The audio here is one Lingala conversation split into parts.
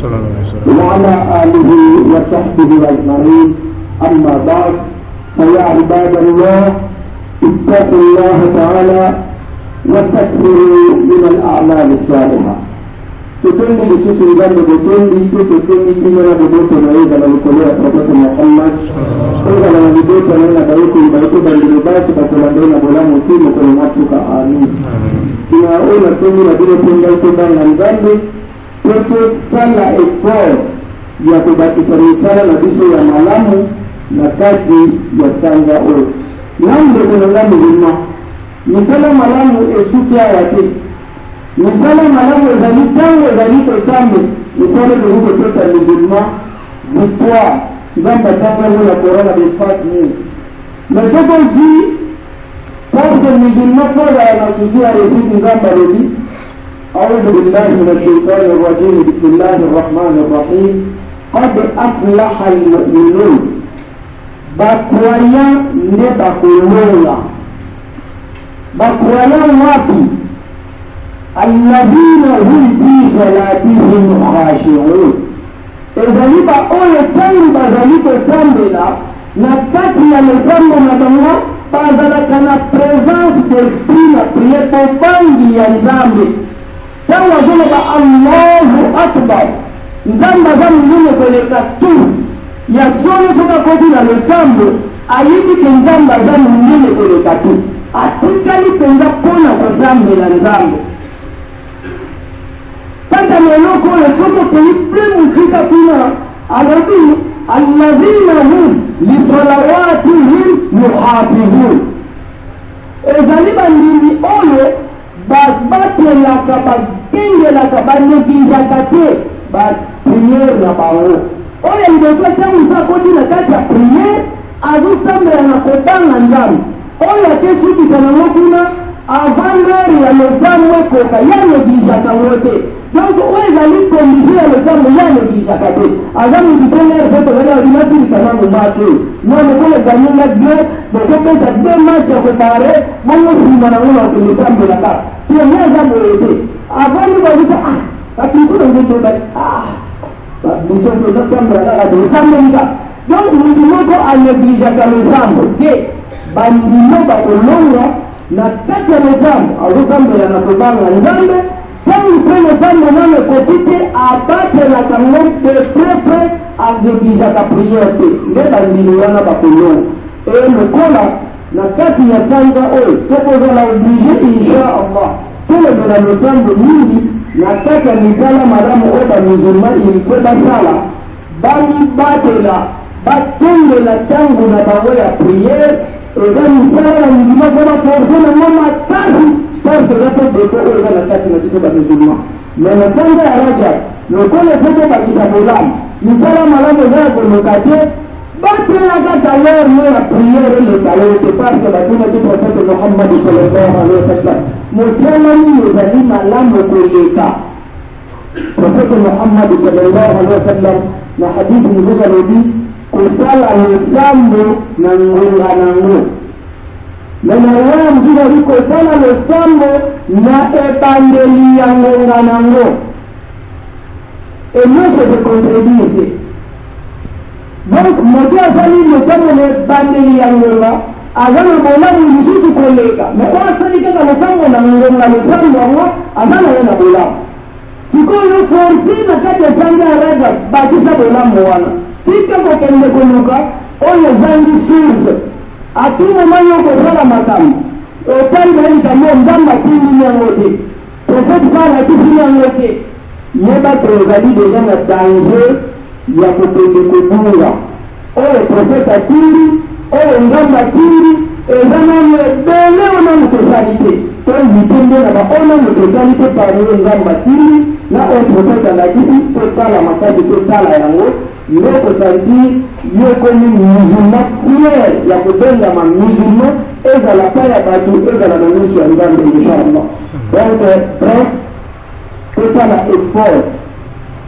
وعلى آله وصحبه أجمعين. أما بعد، فيا عباد الله اتقوا الله تعالى واستكثروا من الأعمال الصالحة. tutundi lisusu ngambo botondi tutosendi kimera boboto naweza na nikolea profeta Muhammad oza na nabibota na bariko ibariko bandilo basu kakolando na bola mutimu kwa masuka. Amin. Sinaona semi na vile penda utoba na ngambo toto sala effort ya kubatisha misala na biso ya malamu na kati ya sanga oyo nambe kuna ngambo zima misala malamu esukia wate misala malamu ezali tango ezali tosambe misala kuhuko tota musulman victoire nzamba tanga ya corona bifati nini mais ce qu'on dit parce que musulman kwa anasusia resiti nzamba rodi. أعوذ بالله من الشيطان الرجيم. بسم الله الرحمن الرحيم. قد أفلح المؤمنون. بقوايا نبقلولا بقوايا وابي الذين هم في صلاتهم خاشعون. إذا نبقى أول تنبى ذلك سامبلا نكتي يلسامب ندمو بازالك na présence d'esprit na prière pour bangi ya nzambe. Tawa jona ba Allahu Akbar. Nzamba za mwingine kweleka tu. Ya solo soka koti na lesambo. Ayiki kenzamba za mwingine kweleka tu. Atikali penza pona kwa zambe na nzambo. Tata meloko le soto kuliple musika pina. Alabi alladhina hum li salawatihim yuhafizun. Ezaliba ndini oyo batelaka bakengelaka baneglijaka te bapriere na bango oyo liboso ntango mosu akoti na kati ya priere azosambela na kobanga nzambe oyo akesukisa nango kuna avant l'heure ya losambo ekoka ya neglijaka ngo te. Donc oyo ezali condition ya losambo ya neglijaka te. aza mokitelere pe tozali adinasilika nango match oyo nomokola ganinga bien bokopesa 2 match ya kopare bongo nsima nango na lokosambelaka pia nyaza boyete avant bazuka babiso nzete babiso tozasambelaka tozasambelika. Donc mutu moko aneglijaka losambo te bandimo bakolonga na kati ya losambo azosambela na kobanga nzambe tangu mpe losambo nano ekoki te abatelaka ngo de prepre aneglijaka priere te nde bandimi wana bakolonga e lokola na kati ya sanga oyo tokozala oblige insha Allah tolobela losambo mingi na kati ya misala malamu oyo bamusulman ilifo basala bamibatela batongela ntango na bango ya priere eza misala na musulman mpo baforce nango makasi parce eza to deko oyo eza na kati na biso bamusulman. Mais na sanga ya Rajab lokola efo tobakisa bolamu misala malamu eza ya koloka te batelaka taler mo ya priere elekala ete parce que batumaki prophète Muhammad sallallahu alayhi wa sallam mosiamani ezali malamu koleka prophète Muhammad sallallahu alayhi wa sallam na hadithi mosusu alobi kosala losambo na ngonga nango na naya mosusu ali kosala losambo na ebandeli ya ngonga nango et nyonso se contredire te. Donc moto azali losambo na ebandeli ya ngonga aza na bolamu lisusu koleka me oyo asali kaka losambo na ngonga losambo yango aza na ye na bolamu sikoyo forsi na kati ya sanga ya Rajab bakisa bolamu wana tika kokende koluka oyo ezangi source atumo manyo kosala makambo otali bayelikango nzambe atindimi yango te profete pala atindimi yango te ye bato ezali deja na danger ya kokende kobunga oyo profete atindi oyo nzambe atindi eza nano ebele onano tosali te toyitembe na baonano tosali te parmi nzambe atindi na oyo profete alakisi tosala makasi tosala yango nde kosanti yo komi musulman fier ya kobengama musulman ezala pa ya bato ezala na miso ya nzambe inchallah. Donc bref tosala effort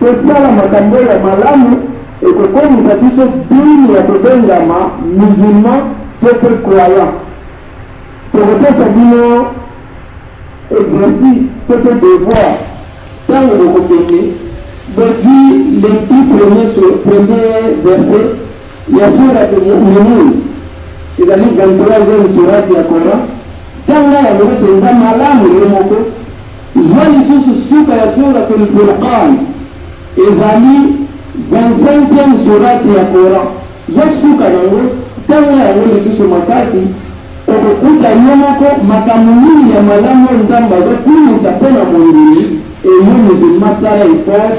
tosala makambo ya malamu ekokomisa biso dini ya kobengama musulman to pe croyant tokopesa bino exercice to pe devoir ntango bokokende bodi les 10 premiers versets, il y a surat al-Mu'minun, ils allaient 23e surat ya Coran. Tanga ya mwenza malamu yemoko. Zwani suka ya surat al-Furqan, ils allaient 25e surat ya Coran. Zosuka nango, tanga ya mwenza makasi, okukuta yemoko makamuni ya malamu nzamba za kumisa pena mwingine. Et nous musulmans, ça il faut,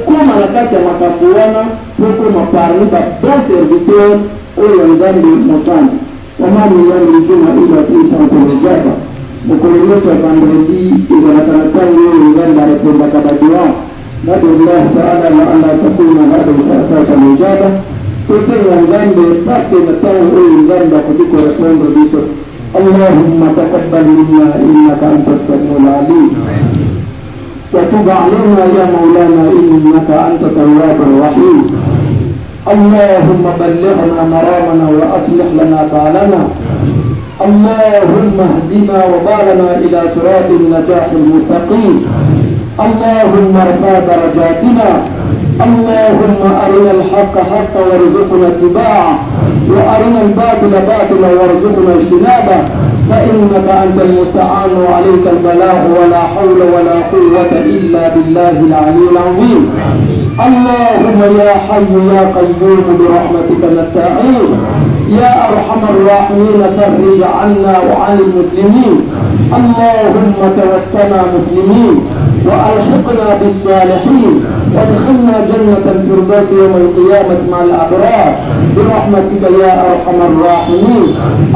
comme à la carte à Macambouana, pour qu'on parle d'un bon serviteur au Yanzan de Monsant. On a mis un million à il a pris sans le Java. Au colonel sur vendredi, ils ont attendu le Yanzan de la République de Kabadoua. Nadullah ta'ala la takuna hada sasa le Java. Tout ce Yanzan de parce que maintenant au Yanzan de côté correspondre du sol. Allahumma taqabbal minna innaka antas samiul alim. وتب علينا يا مولانا إنك أنت التواب الرحيم. اللهم بلغنا مرامنا وأصلح لنا بالنا. اللهم اهدنا وبالنا إلى صراط النجاح المستقيم. اللهم ارفع درجاتنا. اللهم أرنا الحق حقا وارزقنا اتباعه وأرنا الباطل باطلا وارزقنا اجتنابه فإنك أنت المستعان وعليك البلاغ ولا حول ولا قوة إلا بالله العلي العظيم. اللهم يا حي يا قيوم برحمتك نستعين. يا أرحم الراحمين فرج عنا وعن المسلمين. اللهم توفنا مسلمين وألحقنا بالصالحين وادخلنا جنة الفردوس يوم القيامة مع الأبرار برحمتك يا أرحم الراحمين.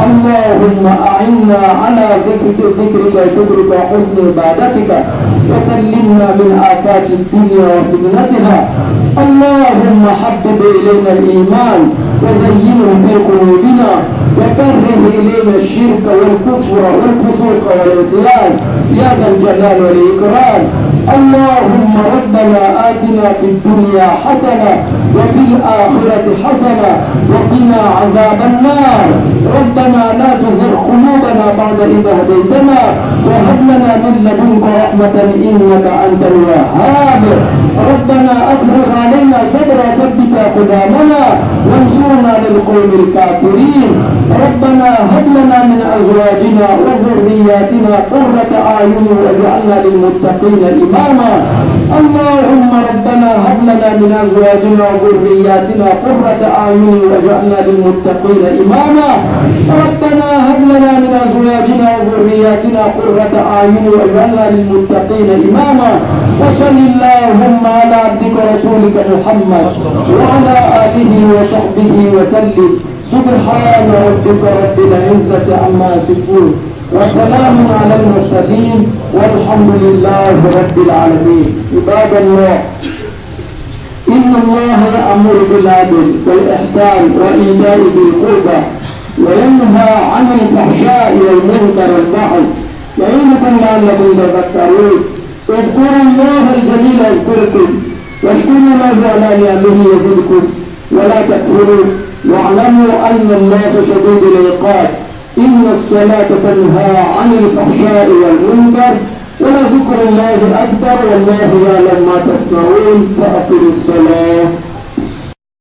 اللهم أعنا على ذكرك وشكرك وحسن عبادتك وسلمنا من آفات الدنيا وفتنتها. اللهم حبب إلينا الإيمان وزينه في قلوبنا وكره إلينا الشرك والكفر والفسوق والعصيان يا ذا الجلال والإكرام. اللهم ربنا آتنا في الدنيا حسنة وفي الآخرة حسنة وقنا عذاب النار. ربنا لا تزغ قلوبنا بعد إذ هديتنا وهب لنا من لدنك رحمة إنك أنت الوهاب. ربنا أفرغ علينا صبرا ثبت أقدامنا وانصرنا للقوم الكافرين. ربنا هب لنا من أزواجنا وذرياتنا قرة أعين واجعلنا للمتقين إماما. اللهم ربنا هب لنا من أزواجنا وذرياتنا قرة أعين واجعلنا للمتقين إماما. ربنا هب لنا من أزواجنا وذرياتنا قرة أعين واجعلنا للمتقين إماما. وصل اللهم على عبدك ورسولك محمد وعلى آله وصحبه وسلم. سبحان ربك رب العزة عما يصفون وسلام على المرسلين والحمد لله رب العالمين. عباد الله، إن الله يأمر بالعدل والإحسان وإيتاء ذي القربى وينهى عن الفحشاء والمنكر والبغي يعظكم لعلكم تذكرون. اذكروا الله الجليل يذكركم واشكروا له على نعمه يزدكم ولا تكفروا واعلموا أن الله شديد العقاب. إن الصلاة تنهى عن الفحشاء والمنكر ولذكر الله أكبر والله يعلم ما تصنعون. فأقم الصلاة.